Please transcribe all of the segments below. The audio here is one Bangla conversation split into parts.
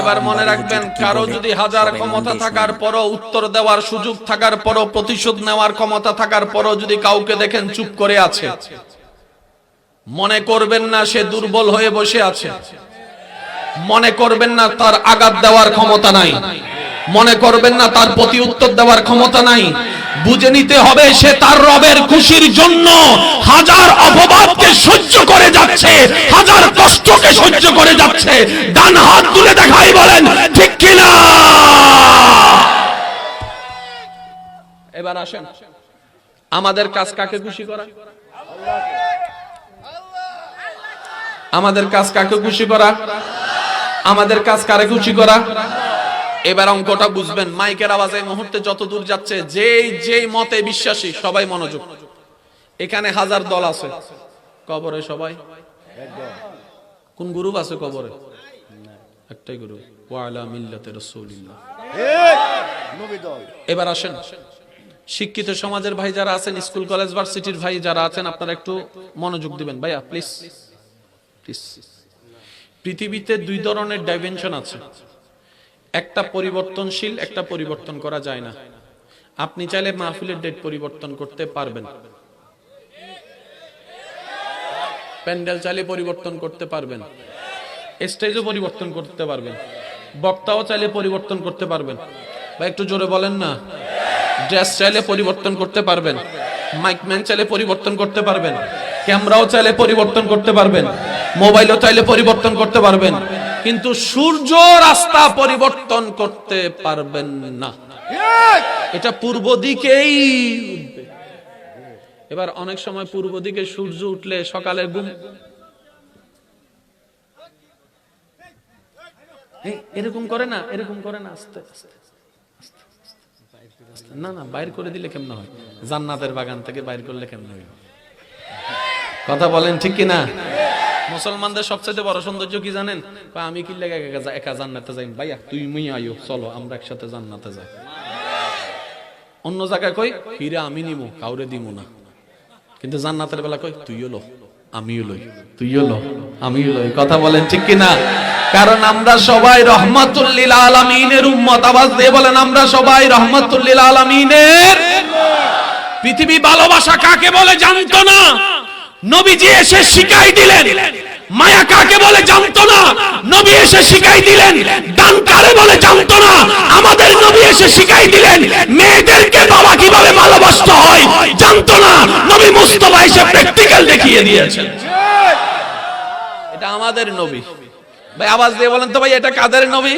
এবার মনে রাখবেন, কারো যদি হাজার ক্ষমতা থাকার পরও, উত্তর দেওয়ার সুযোগ থাকার পরও, প্রতিশোধ নেওয়ার ক্ষমতা থাকার পরও যদি কাউকে দেখেন চুপ করে আছে, মনে করবেন না সে দুর্বল হয়ে বসে আছে, মনে করবেন না তার আঘাত দেওয়ার ক্ষমতা নাই, মনে করবেন না তার প্রতি উত্তর দেওয়ার ক্ষমতা নাই। বুঝে নিতে হবে সে তার রবের খুশির জন্য হাজার অপবাদকে সহ্য করে যাচ্ছে, হাজার কষ্টকে সহ্য করে যাচ্ছে। ডান হাত তুলে দেখাই, বলেন ঠিক কিনা? এবার আসেন, আমাদের কাজ কাকে খুশি করা? আমাদের কাজ কাকে খুশি করা? আমাদের কাজ কারে খুশি করা? এবার অঙ্কটা বুঝবেন। মাইকের আওয়াজ এই মুহূর্তে যত দূর যাচ্ছে, যেই মতে বিশ্বাসী সবাই মনোযোগ। এখানে হাজার দল আছে, কবরে সবাই কোন গ্রুপ আছে? কবরে একটাই গ্রুপ, ওয়ালা মিল্লাতে রাসূলিল্লাহ। এবার আসেন, শিক্ষিত সমাজের ভাই যারা আছেন, স্কুল কলেজ ভার্সিটির ভাই যারা আছেন, আপনারা একটু মনোযোগ দিবেন ভাইয়া, প্লিজ প্লিজ। পৃথিবীতে দুই ধরনের ডাইমেনশন আছে, একটা পরিবর্তনশীল, একটা পরিবর্তন করা যায় না। আপনি চাইলে মাহফিলের ডেট পরিবর্তন করতে পারবেন, প্যান্ডেল চাইলে পরিবর্তন করতে পারবেন, স্টেজও পরিবর্তন করতে পারবেন, বক্তাও চাইলে পরিবর্তন করতে পারবেন। বা একটু জোরে বলেন না। ড্রেস চাইলে পরিবর্তন করতে পারবেন, মাইকম্যান চাইলে পরিবর্তন করতে পারবেন, ক্যামেরাও চাইলে পরিবর্তন করতে পারবেন, মোবাইলও চাইলে পরিবর্তন করতে পারবেন, কিন্তু সূর্য রাস্তা পরিবর্তন করতে পারবেন না। এটা পূর্ব দিকেই উঠবে। এবার অনেক সময় পূর্ব দিকে সূর্য উঠলে সকালের ঘুম এরকম করে না, এরকম করে না, আস্তে আস্তে না না, বাইর করে দিলে কেমন হয়? জান্নাতের বাগান থেকে বাইর করলে কেমন হয়? কথা বলেন ঠিক কিনা? মুসলমানদের সবচেয়ে বড় সৌন্দর্য কি জানেন? আমি কি লাগে একা জান্নাতে যাই, ভাইয়া তুই মুই আইও, চলো আমরা একসাথে জান্নাতে যাই। অন্য জায়গায় কই হিরে আমি নিমু, কাউরে দিমু না, কিন্তু জান্নাতের বেলা কই তুইও লো আমিও লই, তুইও লো আমিও লই। কথা বলেন ঠিক কিনা? কারণ আমরা সবাই রহমাতুল লিল আলামিনের উম্মত। আওয়াজ দিয়ে বলেন, আমরা সবাই রহমাতুল লিল আলামিনের। পৃথিবী ভালোবাসা কাকে বলে জানতো না, নবীজি এসে শিখাই দিলেন। মায়া কাকে বলে জানতো না, নবী এসে শিখাই দিলেন। দান কারে বলে জানতো না, আমাদের নবী এসে শিখাই দিলেন। মেয়েদেরকে বাবা কিভাবে ভালোবাসতে হয় জানতো না, নবী মুস্তাফা এসে প্র্যাকটিক্যাল দেখিয়ে দিয়েছেন। এটা আমাদের নবী। ভাই আওয়াজ দিয়ে বলেন তো ভাই, এটা কাদের নবী?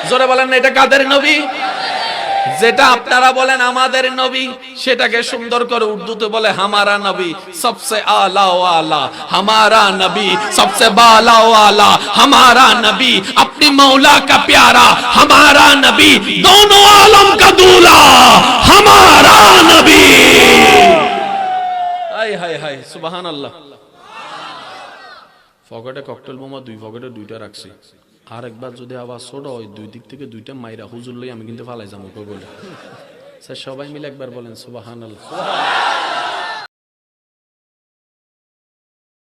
জোরে বলেন, এটা কাদের নবী? যেটা আপনারা বলেন আমাদের নবী, সেটাকে সুন্দর করে উর্দুতে বলে হামারা নবী সবসে আলা ওয়ালা, হামারা নবী সবসে বালা ওয়ালা, হামারা নবী अपनी मौला का प्यारा, हमारा नबी दोनों आलम का दूल्हा, हमारा नबी। हाय हाय हाय, सुभान अल्लाह। পকেটে ককটেল বোমা, দুই পকেটে দুইটা রাখছি, আর একবার যদি আওয়াজ ছোট হয়, দুই দিক থেকে দুইটা মাইরা হুজুর লই আমি কিন্তু ফালাই যাবো বলে। স্যার সবাই মিলে একবার বলেন সুবহানাল্লাহ।